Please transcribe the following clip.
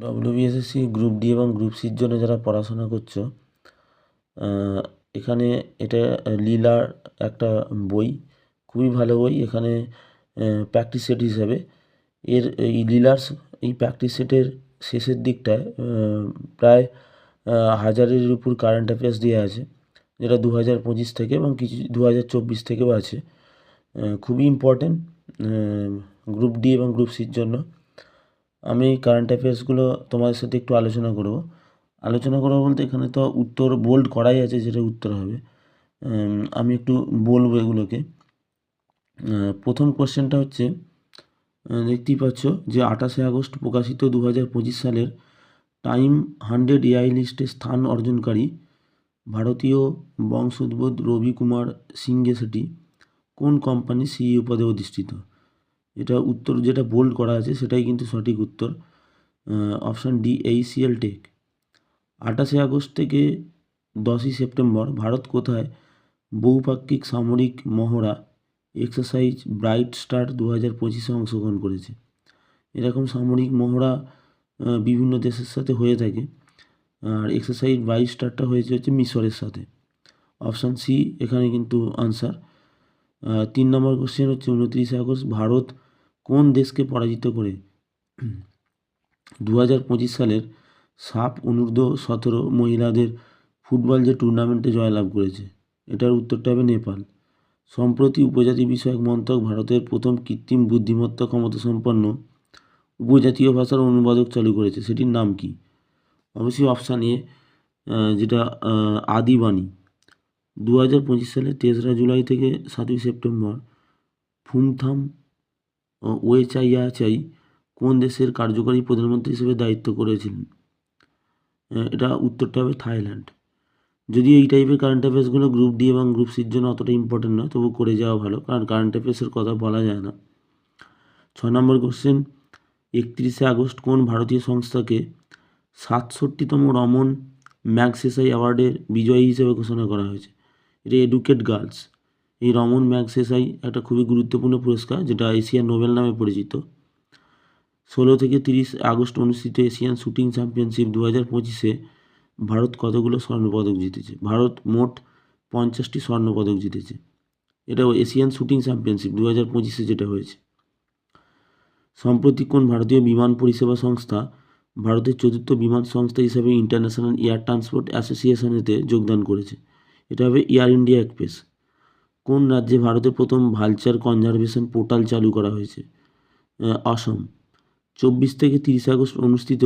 WBSSC group D এবং group সির জন্য যারা পড়াশোনা করছো, এখানে এটা লীলার একটা বই, খুবই ভালো বই। এখানে প্র্যাকটিস সেট হিসাবে এই লীলার এই প্র্যাকটিস সেটের শেষের দিকটায় প্রায় 1000-এর উপর কারেন্ট অ্যাফেয়ার্স দেওয়া আছে, যেটা 2025 থেকে এবং কিছু 2024 থেকেও আছে। খুবই ইম্পর্ট্যান্ট গ্রুপ ডি এবং গ্রুপ সির জন্য। আমি কারেন্ট অ্যাফেয়ার্সগুলো তোমাদের সাথে একটু আলোচনা করবো বলতে এখানে তো উত্তর বোল্ড করাই আছে, যেটা উত্তর হবে। আমি একটু বলবো এগুলোকে। প্রথম কোশ্চেনটা হচ্ছে, দেখতেই পাচ্ছ যে 28শে আগস্ট প্রকাশিত 2025 সালের টাইম 100 এআই লিস্টে স্থান অর্জনকারী ভারতীয় বংশোদ্ভূত রবি কুমার সিংঘেসেটি কোন কোম্পানির সিইও পদে অধিষ্ঠিত? এটা উত্তর যেটা বোল্ড করা আছে সেটাই কিন্তু সঠিক উত্তর, অপশান ডি এইচসিএল টেক। 28শে আগস্ট থেকে 10ই সেপ্টেম্বর ভারত কোথায় বহুপাক্ষিক সামরিক মহড়া এক্সারসাইজ ব্রাইট স্টার 2025-এ অংশগ্রহণ করেছে? এরকম সামরিক মহড়া বিভিন্ন দেশের সাথে হয়ে থাকে, আর এক্সারসাইজ ব্রাইট স্টারটা হচ্ছে মিশরের সাথে। অপশান সি এখানে কিন্তু আনসার। 3 নম্বর কোশ্চেন হচ্ছে, 29শে আগস্ট ভারত কোন দেশকে পরাজিত করে 2025 সালের সাফ অনূর্ধ্ব-17 মহিলাদের ফুটবল যে টুর্নামেন্টে জয়লাভ করেছে? এটার উত্তরটা হবে নেপাল। সম্প্রতি উপজাতি বিষয়ক মন্ত্রক ভারতের প্রথম কৃত্রিম বুদ্ধিমত্তা ক্ষমতাসম্পন্ন উপজাতীয় ভাষার অনুবাদক চালু করেছে, সেটির নাম কি? অবশ্যই অপশান এ, যেটা আদিবাণী। 2025 সালে 3রা জুলাই থেকে 7ই সেপ্টেম্বর ফুমথাম ওয়েচাইয়াচাই কোন দেশের কার্যকরী প্রধানমন্ত্রী হিসেবে দায়িত্ব করেছিলেন? এটা উত্তরটা হবে থাইল্যান্ড। যদিও এই টাইপের কারেন্ট অ্যাফেয়ার্সগুলো গ্রুপ ডি এবং গ্রুপ সির জন্য অতটা ইম্পর্টেন্ট নয়, তবু করে যাওয়া ভালো, কারণ কারেন্ট অ্যাফেয়ার্সের কথা বলা যায় না। 6 নম্বর কোশ্চেন, 31শে আগস্ট কোন ভারতীয় সংস্থাকে 67তম রমন ম্যাগসেসাই অ্যাওয়ার্ডের বিজয়ী হিসেবে ঘোষণা করা হয়েছে? এটা এডুকেট গার্লস। এই রমন ম্যাগসেসাই একটা খুবই গুরুত্বপূর্ণ পুরস্কার, যেটা এশিয়ান নোবেল নামে পরিচিত। 16 থেকে 30 আগস্ট অনুষ্ঠিত এশিয়ান শুটিং চ্যাম্পিয়নশিপ 2025-এ ভারত কতগুলো স্বর্ণপদক জিতেছে? ভারত মোট 50টি স্বর্ণপদক জিতেছে। এটাও এশিয়ান শুটিং চ্যাম্পিয়নশিপ 2025-এ যেটা হয়েছে। সম্প্রতি কোন ভারতীয় বিমান পরিষেবা সংস্থা ভারতের 4র্থ বিমান সংস্থা হিসাবে ইন্টারন্যাশনাল এয়ার ট্রান্সপোর্ট অ্যাসোসিয়েশনেতে যোগদান করেছে? এটা হবে এয়ার ইন্ডিয়া এক্সপ্রেস। কোন রাজ্যে ভারতের প্রথম ভালচার কনজারভেশন পোর্টাল চালু করা হয়েছে? অসম। 24 থেকে 30 আগস্ট অনুষ্ঠিত